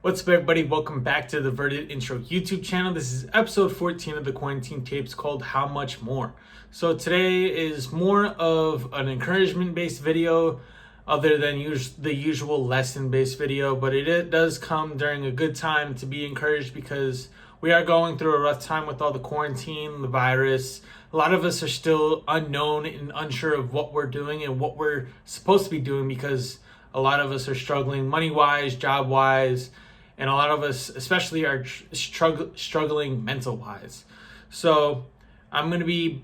What's up, everybody? Welcome back to the Verdant Intro YouTube channel. This is episode 14 of the quarantine tapes called How Much More. So today is more of an encouragement-based video other than the usual lesson-based video, but it does come during a good time to be encouraged because we are going through a rough time with all the quarantine, the virus. A lot of us are still unknown and unsure of what we're doing and what we're supposed to be doing because a lot of us are struggling money-wise, job-wise, and a lot of us especially are struggling mental-wise. So I'm going to be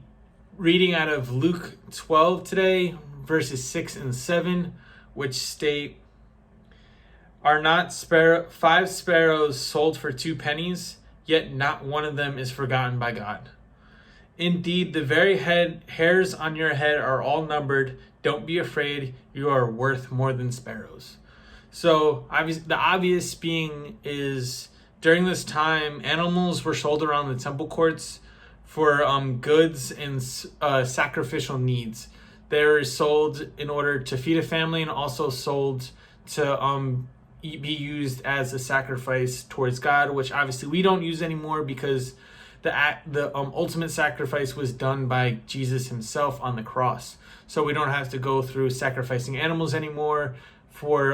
reading out of Luke 12 today, verses 6 and 7, which state, "Are not 5 sparrows sold for 2 pennies? Yet not one of them is forgotten by God. Indeed, the very hairs on your head are all numbered. Don't be afraid. You are worth more than sparrows." So the obvious being is during this time, animals were sold around the temple courts for goods and sacrificial needs. They were sold in order to feed a family and also sold to be used as a sacrifice towards God, which obviously we don't use anymore because the ultimate sacrifice was done by Jesus himself on the cross. So we don't have to go through sacrificing animals anymore for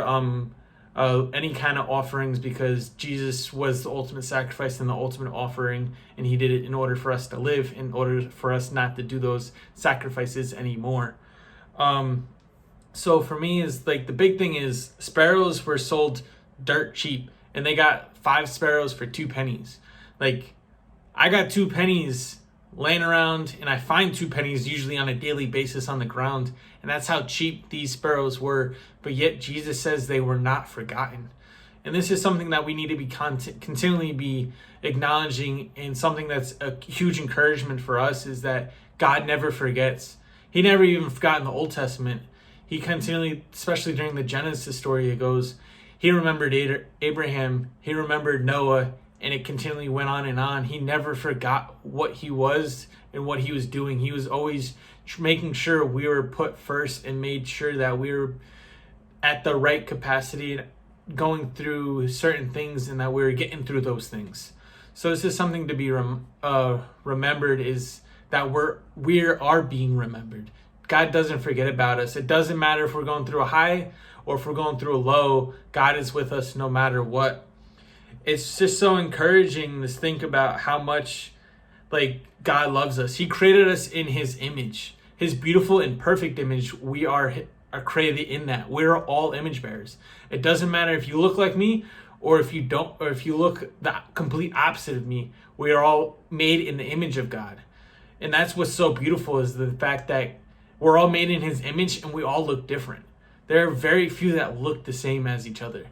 any kind of offerings because Jesus was the ultimate sacrifice and the ultimate offering, and he did it in order for us to live, in order for us not to do those sacrifices anymore. So for me, is like the big thing is sparrows were sold dirt cheap, and they got 5 sparrows for 2 pennies. Like, I got 2 pennies laying around, and I find 2 pennies usually on a daily basis on the ground, and that's how cheap these sparrows were. But yet Jesus says they were not forgotten, and this is something that we need to be continually be acknowledging, and something that's a huge encouragement for us is that God never forgets. He never even forgot in the Old Testament. He continually, especially during the Genesis story, it goes, he remembered Abraham, he remembered Noah, and it continually went on and on. He never forgot what he was and what he was doing. He was always making sure we were put first and made sure that we were at the right capacity, going through certain things, and that we were getting through those things. So this is something to be remembered, is that we are being remembered. God doesn't forget about us. It doesn't matter if we're going through a high or if we're going through a low. God is with us no matter what. It's just so encouraging to think about how much God loves us. He created us in his image, his beautiful and perfect image. We are created in that. We're all image bearers. It doesn't matter if you look like me or if you don't, or if you look the complete opposite of me. We are all made in the image of God. And that's what's so beautiful, is the fact that we're all made in his image and we all look different. There are very few that look the same as each other.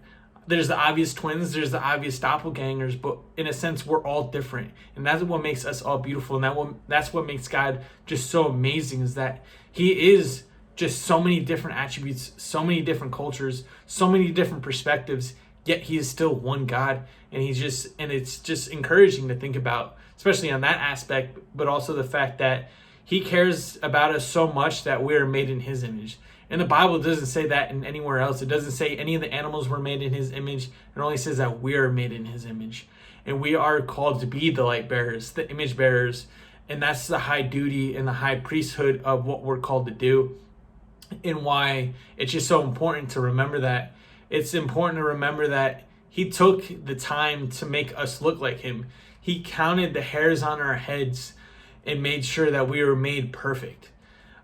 There's the obvious twins, there's the obvious doppelgangers, but in a sense, we're all different. And that's what makes us all beautiful. And that's what makes God just so amazing, is that he is just so many different attributes, so many different cultures, so many different perspectives, yet he is still one God. And it's just encouraging to think about, especially on that aspect, but also the fact that he cares about us so much that we are made in his image. And the Bible doesn't say that in anywhere else. It doesn't say any of the animals were made in his image. It only says that we are made in his image. And we are called to be the light bearers, the image bearers. And that's the high duty and the high priesthood of what we're called to do. And why it's just so important to remember that. It's important to remember that he took the time to make us look like him. He counted the hairs on our heads and made sure that we were made perfect.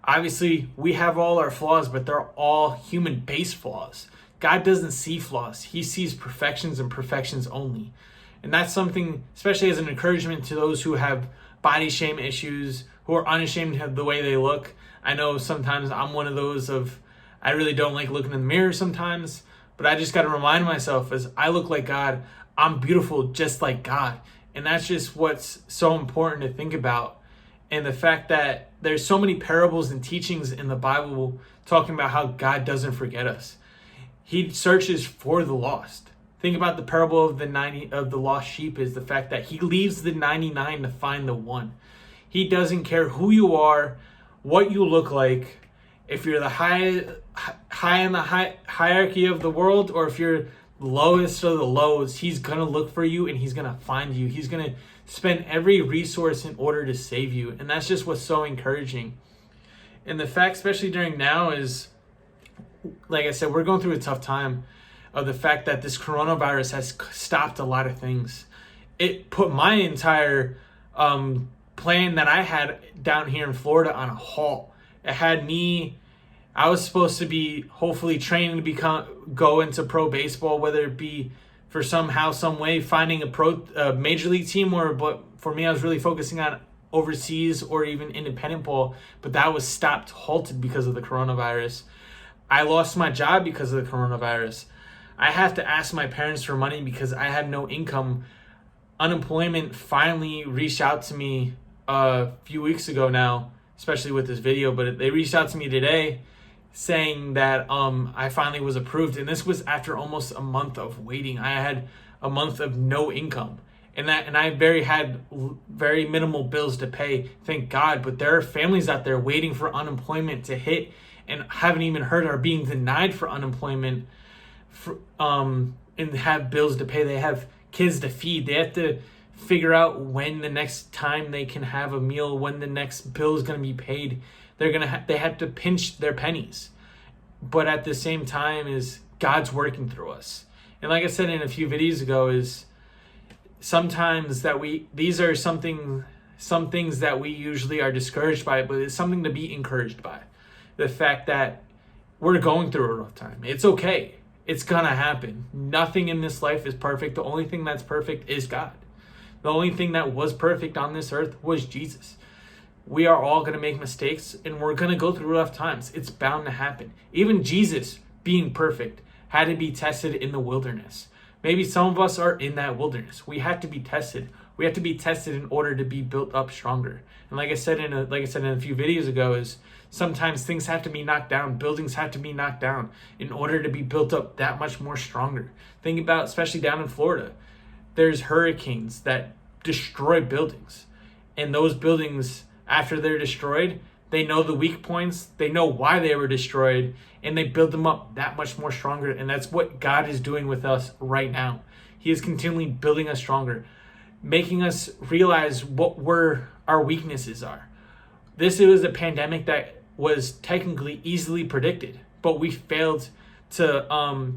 Obviously, we have all our flaws, but they're all human-based flaws. God doesn't see flaws. He sees perfections and perfections only. And that's something, especially as an encouragement to those who have body shame issues, who are unashamed of the way they look. I know sometimes I'm one of those I really don't like looking in the mirror sometimes, but I just got to remind myself, as I look like God, I'm beautiful just like God. And that's just what's so important to think about. And the fact that there's so many parables and teachings in the Bible talking about how God doesn't forget us. He searches for the lost. Think about the parable of the lost sheep, is the fact that he leaves the 99 to find the one. He doesn't care who you are, what you look like, if you're the high in the hierarchy of the world, or if you're lowest of the lows, he's going to look for you and he's going to find you. He's going to spend every resource in order to save you. And that's just what's so encouraging. And the fact, especially during now, is, like I said, we're going through a tough time of the fact that this coronavirus has stopped a lot of things. It put my entire plan that I had down here in Florida on a halt. It had me, I was supposed to be hopefully training to go into pro baseball, whether it be for somehow, some way, finding a major league team, but for me, I was really focusing on overseas or even independent ball, but that was halted because of the coronavirus. I lost my job because of the coronavirus. I have to ask my parents for money because I had no income. Unemployment finally reached out to me a few weeks ago now, especially with this video, but they reached out to me today saying that I finally was approved. And this was after almost a month of waiting. I had a month of no income. And I had very minimal bills to pay, thank God. But there are families out there waiting for unemployment to hit and haven't even heard are being denied for unemployment and have bills to pay. They have kids to feed. They have to figure out when the next time they can have a meal, when the next bill is going to be paid. They have to pinch their pennies. But at the same time is God's working through us. And like I said in a few videos ago, is sometimes these are some things that we usually are discouraged by, but it's something to be encouraged by. The fact that we're going through a rough time. It's okay. It's gonna happen. Nothing in this life is perfect. The only thing that's perfect is God. The only thing that was perfect on this earth was Jesus. We are all gonna make mistakes and we're gonna go through rough times. It's bound to happen. Even Jesus, being perfect, had to be tested in the wilderness. Maybe some of us are in that wilderness. We have to be tested. We have to be tested in order to be built up stronger. And like I said in a few videos ago, is sometimes things have to be knocked down. Buildings have to be knocked down in order to be built up that much more stronger. Think about, especially down in Florida, there's hurricanes that destroy buildings. And those buildings, after they're destroyed, they know the weak points, they know why they were destroyed, and they build them up that much more stronger. And that's what God is doing with us right now. He is continually building us stronger, making us realize what our weaknesses are. This was a pandemic that was technically easily predicted, but we failed to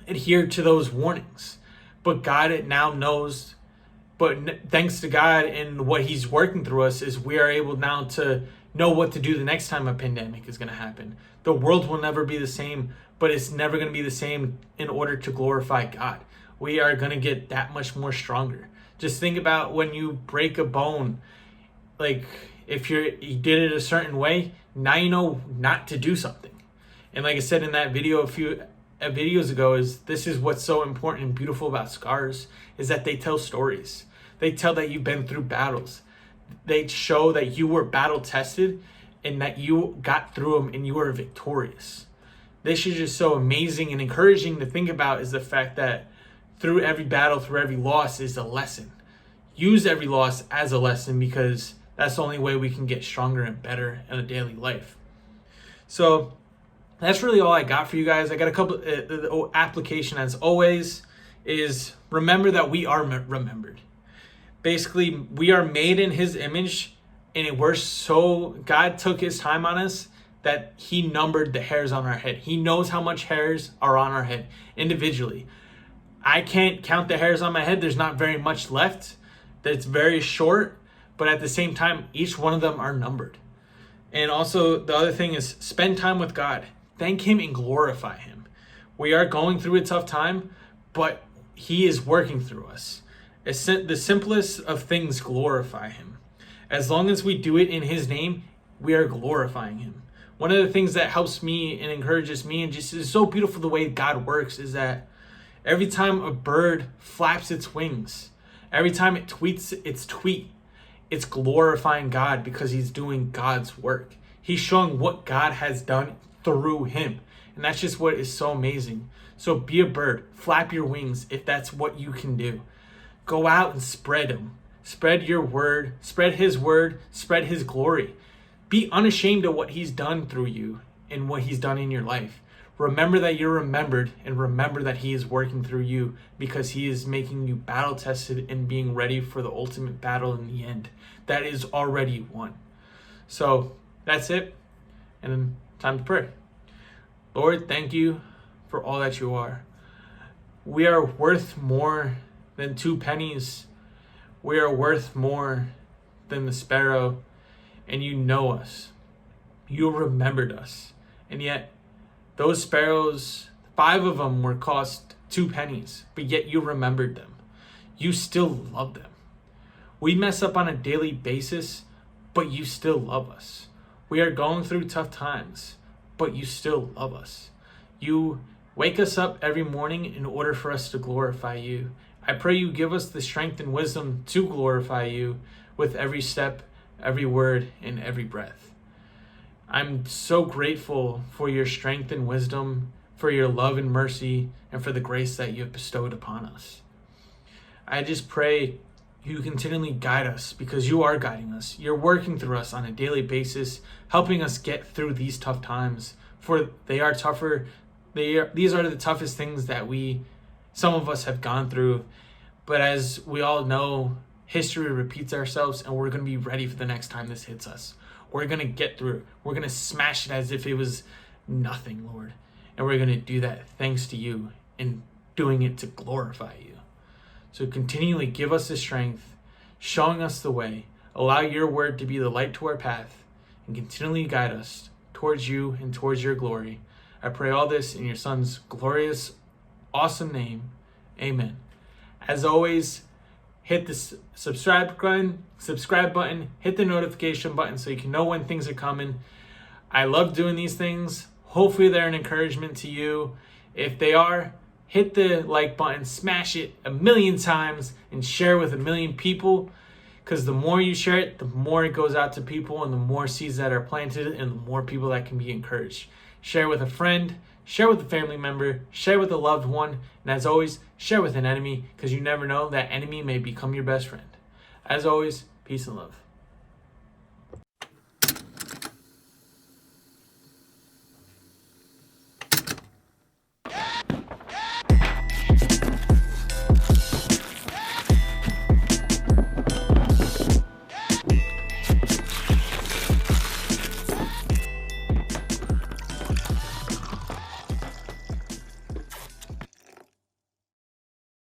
adhere to those warnings. But God now knows, thanks to God and what he's working through us, is we are able now to know what to do the next time a pandemic is going to happen. The world will never be the same, but it's never going to be the same in order to glorify God. We are going to get that much more stronger. Just think about when you break a bone, like if you did it a certain way, now you know not to do something. And like I said in that video a few videos ago, this is what's so important and beautiful about scars, is that they tell stories. They tell that you've been through battles. They show that you were battle tested and that you got through them and you were victorious. This is just so amazing and encouraging to think about, is the fact that through every battle, through every loss is a lesson. Use every loss as a lesson, because that's the only way we can get stronger and better in a daily life. So that's really all I got for you guys. I got a couple, the application as always is remember that we are remembered. Basically, we are made in his image, and God took his time on us that he numbered the hairs on our head. He knows how much hairs are on our head individually. I can't count the hairs on my head. There's not very much left. That's very short, but at the same time, each one of them are numbered. And also the other thing is spend time with God. Thank him and glorify him. We are going through a tough time, but he is working through us. The simplest of things glorify him. As long as we do it in his name, we are glorifying him. One of the things that helps me and encourages me, and just is so beautiful the way God works, is that every time a bird flaps its wings, every time it tweets its tweet, it's glorifying God, because he's doing God's work. He's showing what God has done through him. And that's just what is so amazing. So be a bird, flap your wings if that's what you can do. Go out and spread him. Spread your word, spread his glory. Be unashamed of what he's done through you and what he's done in your life. Remember that you're remembered, and remember that he is working through you because he is making you battle tested and being ready for the ultimate battle in the end. That is already won. So that's it. And then time to pray. Lord, thank you for all that you are. We are worth more than 2 pennies. We are worth more than the sparrow. And you know us. You remembered us. And yet, those sparrows, 5 of them were cost 2 pennies, but yet you remembered them. You still love them. We mess up on a daily basis, but you still love us. We are going through tough times, but you still love us. You wake us up every morning in order for us to glorify you. I pray you give us the strength and wisdom to glorify you with every step, every word, and every breath. I'm so grateful for your strength and wisdom, for your love and mercy, and for the grace that you have bestowed upon us. I just pray you continually guide us because you are guiding us. You're working through us on a daily basis, helping us get through these tough times, for they are tougher. These are the toughest things that some of us have gone through. But as we all know, history repeats ourselves, and we're going to be ready for the next time this hits us. We're going to get through it. We're going to smash it as if it was nothing, Lord. And we're going to do that thanks to you and doing it to glorify you. So continually give us the strength, showing us the way. Allow your word to be the light to our path, and continually guide us towards you and towards your glory. I pray all this in your son's glorious, awesome name. Amen. As always, hit the subscribe button, hit the notification button so you can know when things are coming. I love doing these things. Hopefully they're an encouragement to you. If they are, hit the like button, smash it 1,000,000 times, and share with 1,000,000 people. Because the more you share it, the more it goes out to people, and the more seeds that are planted, and the more people that can be encouraged. Share with a friend, share with a family member, share with a loved one, and as always, share with an enemy, because you never know, that enemy may become your best friend. As always, peace and love.